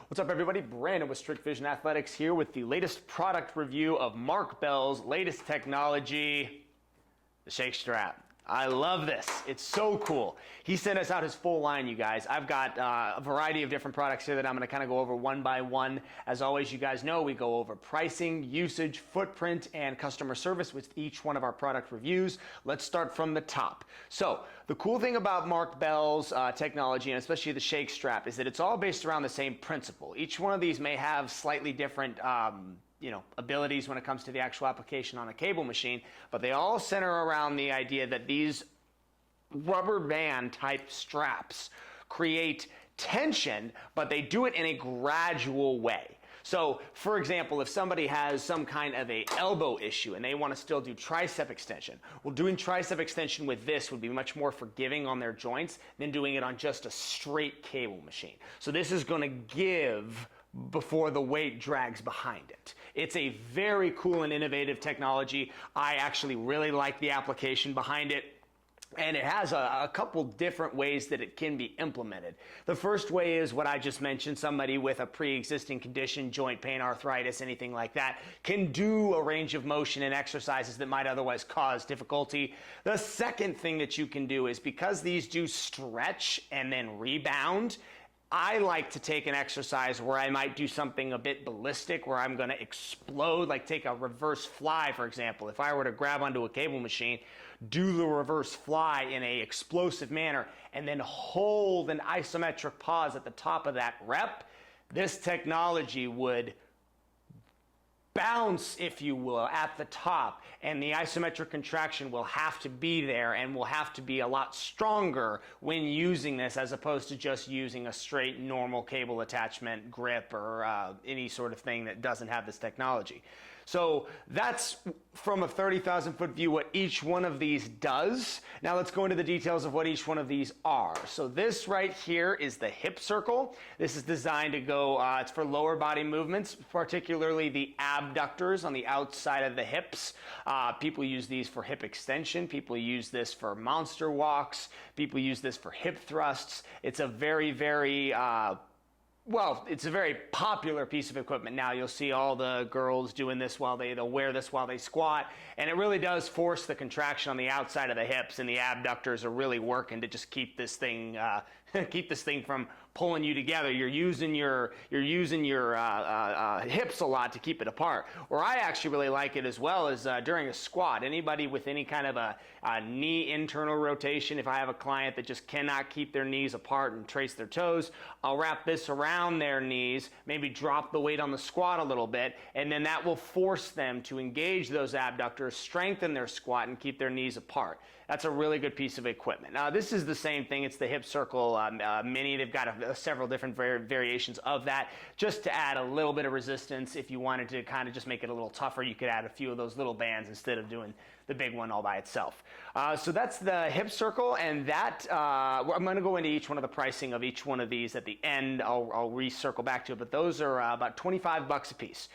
What's up, everybody? Brandon with Strict Vision Athletics here with the latest product review of Mark Bell's latest technology, the Shake Strap. I love this. It's so cool. He sent us out his full line, you guys. I've got a variety of different products here that I'm going to kind of go over one by one. As always, you guys know we go over pricing, usage, footprint, and customer service with each one of our product reviews. Let's start from the top. So the cool thing about Mark Bell's technology, and especially the Shake Strap, is that it's all based around the same principle. Each one of these may have slightly different abilities when it comes to the actual application on a cable machine, but they all center around the idea that these rubber band type straps create tension, but they do it in a gradual way. So, for example, if somebody has some kind of a elbow issue and they want to still do tricep extension, well, doing tricep extension with this would be much more forgiving on their joints than doing it on just a straight cable machine. So this is going to give before the weight drags behind it. It's a very cool and innovative technology. I actually really like the application behind it. And it has a couple different ways that it can be implemented. The first way is what I just mentioned. Somebody with a pre-existing condition, joint pain, arthritis, anything like that, can do a range of motion and exercises that might otherwise cause difficulty. The second thing that you can do is, because these do stretch and then rebound, I like to take an exercise where I might do something a bit ballistic, where I'm going to explode, like take a reverse fly, for example. If I were to grab onto a cable machine, do the reverse fly in a explosive manner, and then hold an isometric pause at the top of that rep, this technology would bounce, if you will, at the top, and the isometric contraction will have to be there and will have to be a lot stronger when using this, as opposed to just using a straight normal cable attachment grip or any sort of thing that doesn't have this technology. So that's, from a 30,000 foot view, what each one of these does. Now let's go into the details of what each one of these are. So this right here is the hip circle. This is designed to go, it's for lower body movements, particularly the abductors on the outside of the hips. People use these for hip extension. People use this for monster walks. People use this for hip thrusts. It's a very, very it's a very popular piece of equipment now. You'll see all the girls doing this they'll wear this while they squat, and it really does force the contraction on the outside of the hips, and the abductors are really working to just keep this thing from pulling you together. You're using your hips a lot to keep it apart. Where I actually really like it as well is during a squat. Anybody with any kind of a knee internal rotation, if I have a client that just cannot keep their knees apart and trace their toes, I'll wrap this around their knees, maybe drop the weight on the squat a little bit, and then that will force them to engage those abductors, strengthen their squat, and keep their knees apart. That's a really good piece of equipment. Now, this is the same thing. It's the hip circle mini. They've got several different variations of that, just to add a little bit of resistance. If you wanted to kind of just make it a little tougher, you could add a few of those little bands instead of doing the big one all by itself. So that's the hip circle, and that I'm going to go into each one of the pricing of each one of these at the end. I'll recircle back to it, but those are about 25 bucks a piece.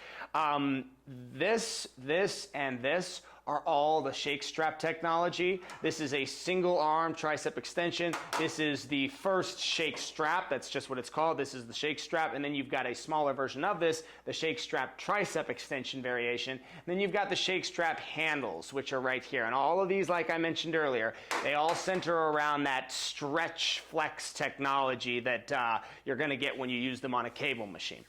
This, and this are all the Shake Strap technology. This is a single arm tricep extension. This is the first Shake Strap. That's just what it's called. This is the Shake Strap. And then you've got a smaller version of this, the Shake Strap tricep extension variation. And then you've got the Shake Strap handles, which are right here. And all of these, like I mentioned earlier, they all center around that stretch flex technology that you're going to get when you use them on a cable machine.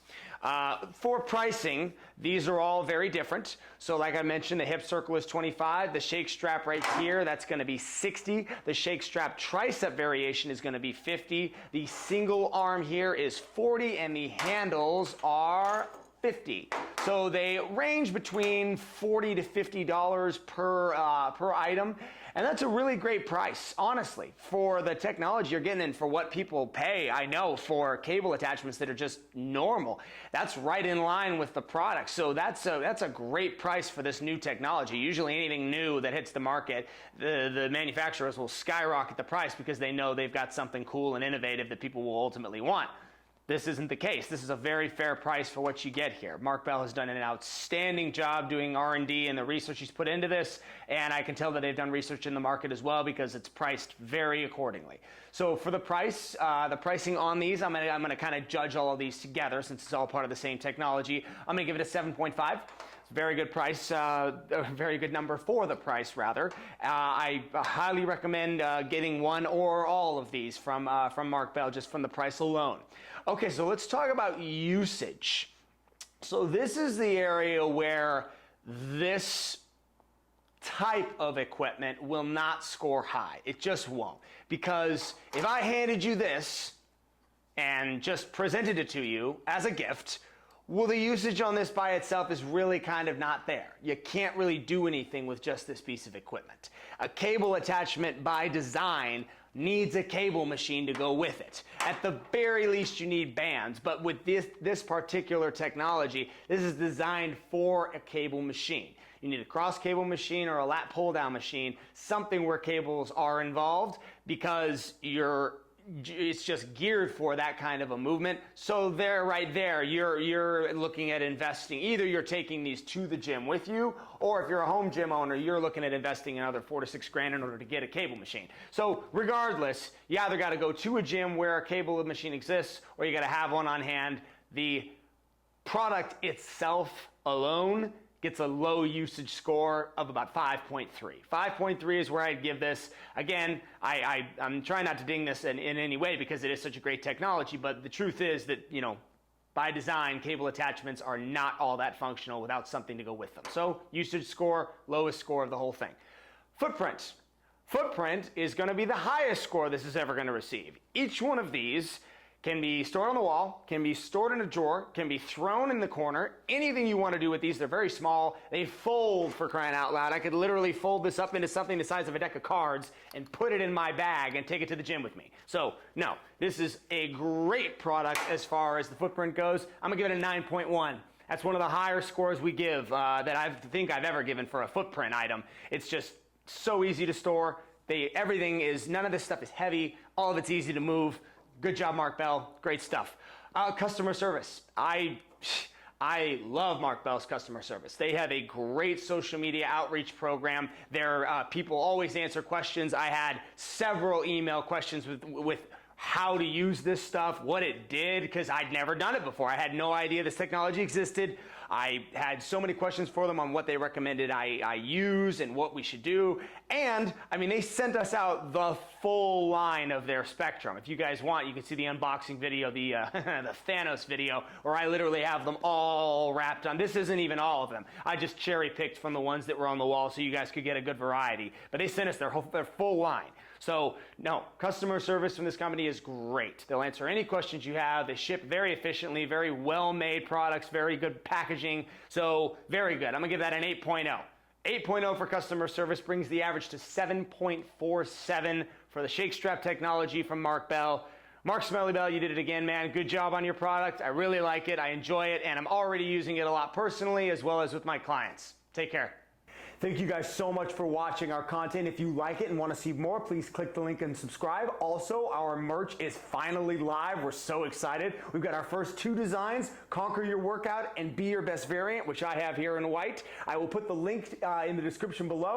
For pricing, these are all very different. So like I mentioned, the hip circle is 25. The Shake Strap right here, that's going to be 60. The Shake Strap tricep variation is going to be 50. The single arm here is 40, and the handles are 50. So they range between $40 to $50 per item, and that's a really great price, honestly, for the technology you're getting and for what people pay. I know for cable attachments that are just normal, that's right in line with the product. So that's a great price for this new technology. Usually anything new that hits the market, the manufacturers will skyrocket the price because they know they've got something cool and innovative that people will ultimately want. this isn't the case. This is a very fair price for what you get here. Mark Bell has done an outstanding job doing R&D and the research he's put into this, and I can tell that they've done research in the market as well because it's priced very accordingly. So for the price, the pricing on these, I'm gonna kind of judge all of these together since it's all part of the same technology. I'm gonna give it a 7.5. Very good price, a very good number for the price, rather. I highly recommend getting one or all of these from Mark Bell, just from the price alone. Okay, so let's talk about usage. So this is the area where this type of equipment will not score high. It just won't. Because if I handed you this and just presented it to you as a gift, well, the usage on this by itself is really kind of not there. You can't really do anything with just this piece of equipment. A cable attachment by design needs a cable machine to go with it. At the very least, you need bands, but with this particular technology, this is designed for a cable machine. You need a cross cable machine or a lat pull down machine, something where cables are involved, because it's just geared for that kind of a movement. So right there, you're looking at investing. Either you're taking these to the gym with you, or if you're a home gym owner, you're looking at investing another $4 to $6 grand in order to get a cable machine. So regardless, you either got to go to a gym where a cable machine exists, or you got to have one on hand. The product itself alone gets a low usage score of about 5.3. 5.3 is where I'd give this. Again, I'm trying not to ding this in any way because it is such a great technology, but the truth is that, you know, by design, cable attachments are not all that functional without something to go with them. So usage score, lowest score of the whole thing. Footprint. Footprint is going to be the highest score this is ever going to receive. Each one of these can be stored on the wall, can be stored in a drawer, can be thrown in the corner. Anything you want to do with these, they're very small. They fold, for crying out loud. I could literally fold this up into something the size of a deck of cards and put it in my bag and take it to the gym with me. So, no, this is a great product as far as the footprint goes. I'm going to give it a 9.1. That's one of the higher scores we give that I think I've ever given for a footprint item. It's just so easy to store. None of this stuff is heavy. All of it's easy to move. Good job, Mark Bell. Great stuff. Customer service. I love Mark Bell's customer service. They have a great social media outreach program. Their people always answer questions. I had several email questions with how to use this stuff, what it did, because I'd never done it before. I had no idea this technology existed. I had so many questions for them on what they recommended I use and what we should do. And, I mean, they sent us out the full line of their spectrum. If you guys want, you can see the unboxing video, the Thanos video, where I literally have them all wrapped on. This isn't even all of them. I just cherry-picked from the ones that were on the wall so you guys could get a good variety. But they sent us their full line. So, no, customer service from this company is great. They'll answer any questions you have. They ship very efficiently, very well-made products, very good packaging. So, very good. I'm going to give that an 8.0. 8.0 for customer service brings the average to 7.47 for the shake strap technology from Mark Bell. Mark Smelly Bell, you did it again, man. Good job on your product. I really like it. I enjoy it, and I'm already using it a lot personally as well as with my clients. Take care. Thank you guys so much for watching our content. If you like it and want to see more, please click the link and subscribe. Also, our merch is finally live. We're so excited. We've got our first 2 designs, Conquer Your Workout and Be Your Best Variant, which I have here in white. I will put the link in the description below.